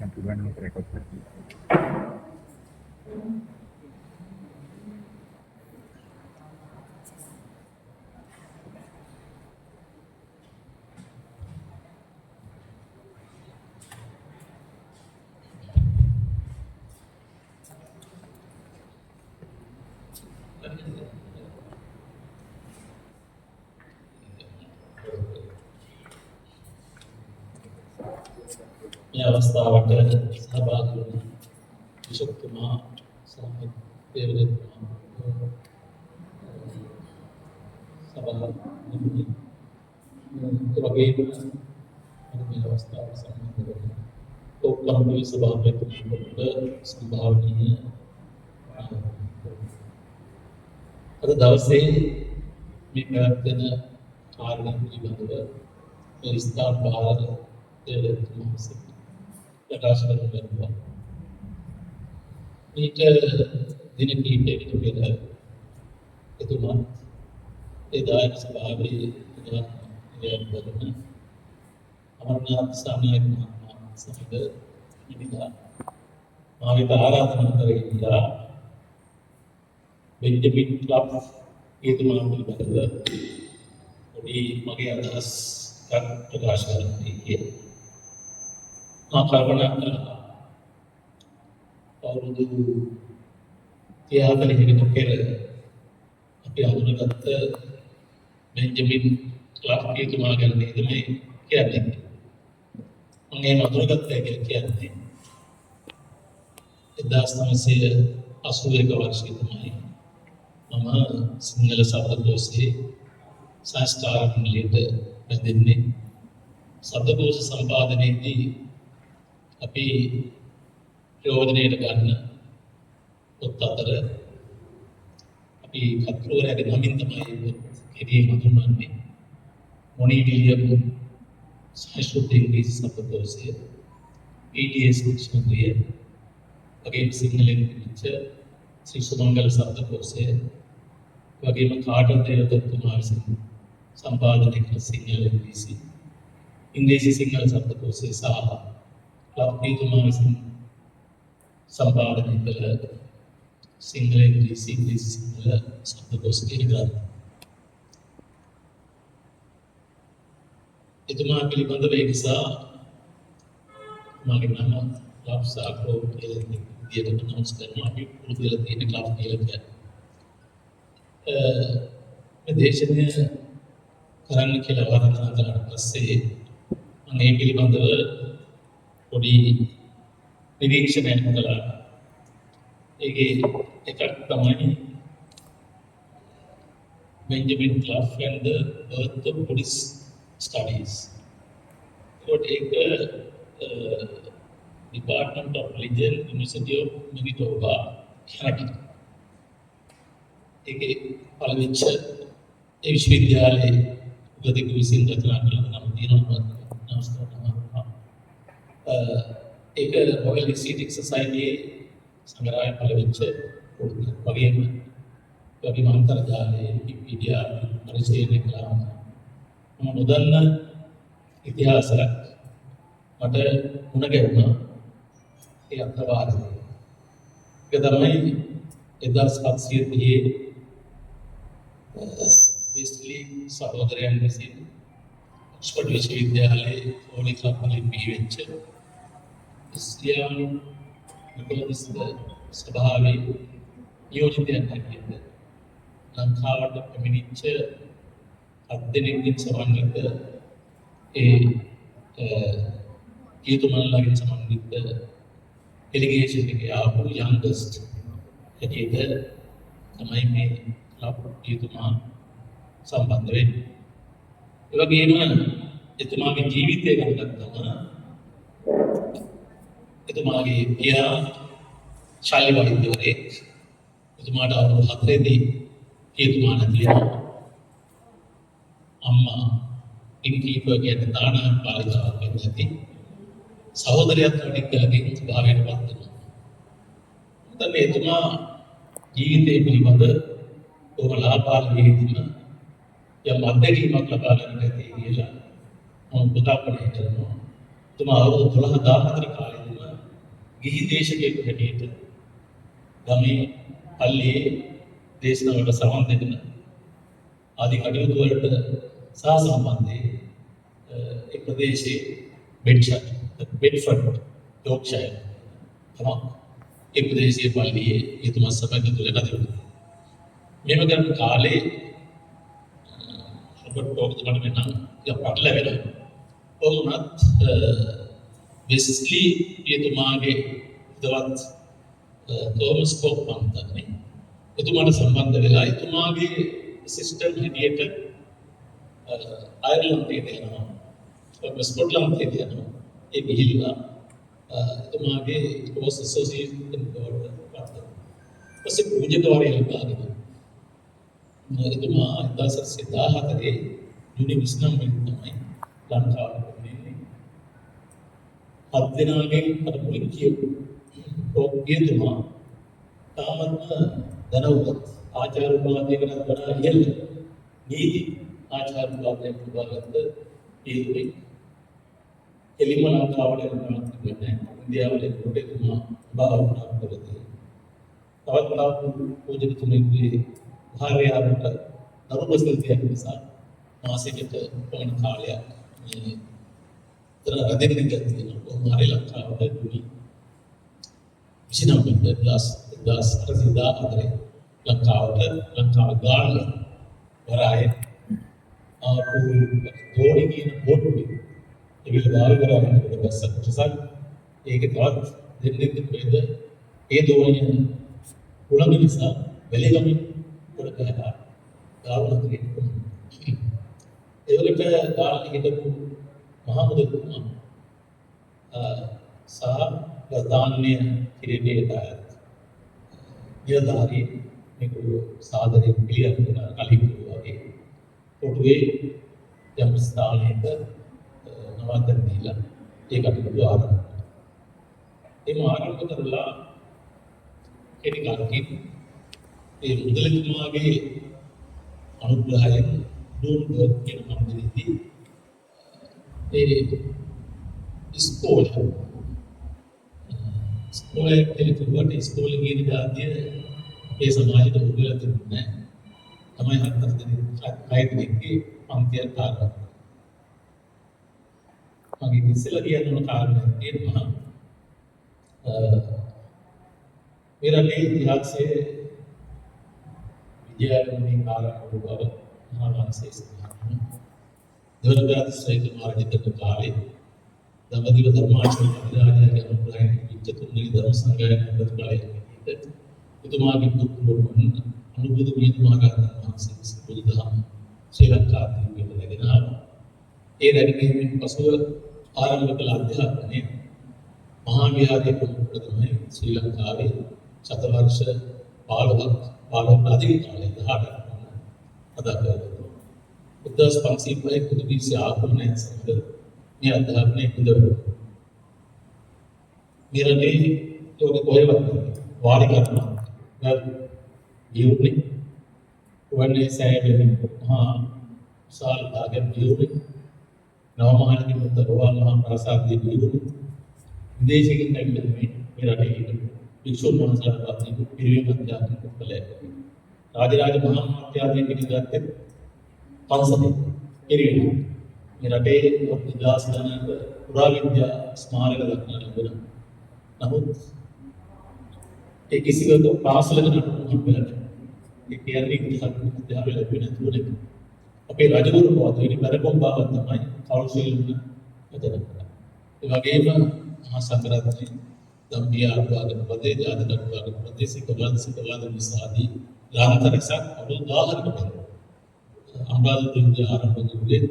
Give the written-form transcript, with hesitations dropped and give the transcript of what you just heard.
macam tujuan untuk rekod tadi. මේ අවස්ථාවට සහභාගී වුණ විශුද්ධතුමා සමග දේවදත්තුමා සභාපති ඒ වගේම මේ අවස්ථාවට සම්බන්ධ වෙන ඔක්කොම සභාපතිතුමාට සම්භාවනීය අද දවසේ මේ පැවැත්වෙන කාර්ය පිළිබඳව මේ ස්ථාන බාහිර දේවදත්තුමා විසින් ප්‍රකාශ කරනවා. ඊට දින කිහිපයකට පෙර එතුමා ඒ දායක සභාවේ ඉදිරිපත් අමරනාථ සාමණේර මහත්මයා සමග ඉදිරියට මා වෙත ආරාධනා කරගියා බෙන්ජමින් ක්ලබ් එතුමා පිළිබඳව පොඩි මගේ අදහස් ප්‍රකාශ කරන්න කියලා. මා කල්පනා කළා අවුරුදු 30 පෙර අපි අඳුනගත්ත බෙන්ජමින් ක්ලබ් එතුමා ගැන නේද මේ කියන්නේ. මම ඒ අඳුනගත්තා කියලා කියන්නේ 1981 වර්ෂයේ තමයි මම සිංහල ශබ්දකෝෂයේ සංස්කාර මණ්ඩලයට බැඳෙන්නේ. ශබ්දකෝෂ සම්පාදනයේදී අපි ප්‍රයෝජනයට ගන්න පොත් අතර අපි කතෝරයාගේ නමින් තමයි කෙරේ හඳුන්වන්නේ. මොනි විලියම් සංස්කෘත ඉංග්‍රීසි ශබ්දකෝෂය ETS ඩික්ෂනරිය වගේම සිංහලෙන් පිළිච්ච ශ්‍රී සුමංගල ශබ්දකෝෂය වගේම කාටර් දේවදත්තුමා විසින් සම්පාදනය කළ සිංහල ඉංග්‍රීසි සිංහල ශබ්දකෝෂය සහ ලක්ෂ්මීතුමා විසින් සම්පාදනය කළ සිංහල ඉංග්‍රීසි සිංහල ශබ්දකෝෂ කියන ග්‍රන්ථ. එතුමා පිළිබඳව ඒ නිසා මගේ නම ක්ලබ් සාකෝ කියලා විදියට අනවුන්ස් කරනවා. අපි පුරුදු වෙලා තියෙන ක්ලබ් කියලා කියන්නේ. මේ දේශනය කරන්න කියලා වරදනා කරලා පස්සේ මම මේ පිළිබඳව පොඩි නිරීක්ෂණයක් කළා. ඒකේ එකක් තමයි Benjamin Clough and the Birth of Buddhist Studies. ඒක Department of Religion, University of Manitoba, Canada. ඒකේ පළවෙච්ච ඒ විශ්වවිද්‍යාලයේ උගදෙකු විසින් රචනා කළ නම් තියෙනවා නමස්කාර නම. ඒක Royal Aesthetic Society සංග්‍රහය පළවෙච්ච පොත් වගේම අන්තර්ජාලයේ විකිපීඩියා පරිශීලනය කළාම මම නොදන්න ඉතිහාසයක් මට මුණ ගැහුණා. ඒ අත්වාදය. ඒක තමයි 1730 වෙස්ලි සහෝදරයන් විසින් ඔක්ස්ෆර්ඩ් විශ්වවිද්‍යාලයේ ඕනි ක්ලබ් වලින් බිහිවෙච්ච ක්‍රිස්තියානි මෙතොදිස්ත සභාවේ නියෝජිතයන් හැටියට ලංකාවට පැමිණිච්ච අධ්‍යයනකින් සමන්විත කීතුමල්ලාගෙන් සමන්විත ඩෙලිගේෂන් එකේ ආපු යංගස්ට් හැටියට තමයි මේ ක්ලබ් කීතුමා සම්බන්ධ වෙන්නේ. ඒ වගේම එතුමාගේ ජීවිතය ගැන ගත්තම එතුමාගේ පියා ශල්‍ය වෛද්‍යවරයෙක්. එතුමාට අවුරුදු 4 දී කීතුමා නැති වෙනවා. අම්මා ඉන්කීපර් කියන තානා පාලිකාවක් වෙන්නදී සහෝදරයත් මෙඩිකල්ගෙන් ස්වභාවයට පත් වෙනවා. මොකද එතුමා ජීවිතය පිළිබඳ බොහොම ලාභාලීදීම යම් අත්දැකීමක් ලබා ගන්න ඇති කියලා මම පුතාපණය කරනවා. එතුමා අවුරුදු 12-14 කාලෙදිම ගිහි දේශකයෙකු හැටියට ගමේ පල්ලියේ දේශනාවලට සවන් දෙන්න ආදී කටයුතු වලට සහසම්බන්ධයේ ඒ ප්‍රදේශයේ බෙඩ්ෆර්ඩ් යෝක්ෂයර් තමයි ඒ ප්‍රදේශයේ පල්ලියේ එතුමා සභාවක තුල කටයුතු. මේව කරන කාලේ රොබර්ට් ටෝක්ස් මට වෙන යපටල වෙනවා. ඔවුනත් වෙස්ලි එතුමාගේ දවත් තෝමස් කොක් පන්තන්නේ එතුමාට සම්බන්ධ වෙලා එතුමාගේ සිස්ටම් හැටියට අයර්ලන්තයේ යනවා. ස්කොට්ලන්තයේ යනවා. ඒ ගිහිල්ලා එතුමාගේ රෝස් ඇසෝසියේෂන් බෝඩ් එකට පස්සේ පූජකවරයෙක් ලබාගෙන එතුමා 1914 ජූනි 29 තමයි ලංකාවට එන්නේ. හත් දිනකින් අර මුලින් කියපු එතුමා තාමත් දැනුවත් ආචාර්ය උපාධියකට වඩා ඉහළ නීති ආචාර්ය උපාධියක් ලබාගත්ත ඒතුමේ එලිම ලංකාවට එනවා කියන්නේ ඉන්දියාවල කොටේතුමා භාවනා කරද්දී තවත් පූජකතුමෙකුගේ භාර්යාවට දරුවසල්තියක් නිසා මාසෙකට පමණ කාලයක් මේ රැඳෙන්න ගත්තා. මාරි ලංකාවට දුනි 29 ලංකාව ගාල්ල වරාය දෝණි කියන බෝට්ටුවේ ඉවිල බාල් කරගෙන බස්සක් ප්‍රසන්න ඒක තවත් දෙන්නෙක් වේද ඒ දෝණිය උලංග නිසා වෙලෙගමින් කොට ගහලා ගාවන කිරිට ඒවලට ගාල්ල හිටපු මහමුදුතුමා සහ ගතාන්‍ය කිරීටයට නිලධාරී මේගොල්ලෝ සාදරයෙන් පිළිගන්න කලින් වගේ කොටුවේ යම් ස්ථානයක නවත්තන දීලා ඒ කටයුතු ආරම්භ කරනවා. ආරම්භ කරලා කෙටි කාලෙකින් ඒ මුදලිතුමාගේ අනුග්‍රහයෙන් ඩෝන්බර්ග් කියන මන්දිරයේදී ඒ ඉස්කෝලේ කෙනෙකුට ඉස්කෝලේ ගිහින් දාතිය ඒ සමාජයට උදවලා තිබුණේ තමයි හතර දෙනෙක් දෙනෙක්ගේ පන්තියක් ආරම්භ කරා. මගේ ඉස්සෙල්ලා කියන කාරණා තියෙනවා මේ රටේ ඉතිහාසයේ විද්‍යාඥයන් කාරණා බව මහා වංශයේ සිදුවන දෙවනගාතිස්වයික මාර්ගික කාලේ දඹදිව ධර්මාචාර්ය අධිරාජයාගේ අනුග්‍රහයෙන් විච්ඡතුන්ගේ ධර්ම සංගායන ප්‍රතිඵලයෙන් එතුමාගේ පුත්‍රවරුන් අනුබුදු මිතුමාගේ වහන්සේ බුදුදහම ශ්‍රී ලංකාවේ ලැබෙන ඒ රැඳීමෙන් පසුව ආරම්භ කළ අධ්‍යාපනය මහා විහාරයේ ප්‍රමුඛ තමයි ශ්‍රී ලංකාවේ ශතවර්ෂ 15 අධික කාලයක 18 අදාළව 1505 කුදුගිසි ආගමනයන් සමග මේ අධ්‍යාපනය පුදවනවා. මෙරටේ යෝග කොහෙවත් වාඩි කරනවා. යුනේ වන්නේ සෑහෙන මහා විශාල භාගයක් යුනේ නවමහානගේ මුද්දරවා මහා ප්‍රසාදයේ යුනේ විදේශිකින් නැගිටින මේ රටේ ඉන්න වික්ෂුන් වහන්සේලාට පිරිවෙන් අධ්‍යාත්මික කලයක්. රාජරාජ මහා මාත්‍යාදී පිළිගත්තේ පන්සලේ පිරිවෙන්. මේ රටේ ඉතිහාස ගණනක පුරාවිද්‍යා ස්මාරක දක්නට ලැබෙනවා. නමුත් ඒ කිසිවක පාසලක නටුම් හම්බෙලා ඒ කියන්නේ ඉතිහාස විද්‍යාවේ ලැබෙන තුනේ අපේ රජවරු පොතේ පෙරකොම් බව තමයි කවුන්සිල් මෙතන. ඒ වගේම මහා සංඝරත්නයේ දම්බියා ආගම ප්‍රදේශ ආධිකරණ ආගම ප්‍රදේශික වංශිකවාද විසාදී ලාන්තරසක් අවුරුදු 1000කට පෙර අම්බාද තුන්ගේ ආරම්භ වූයේ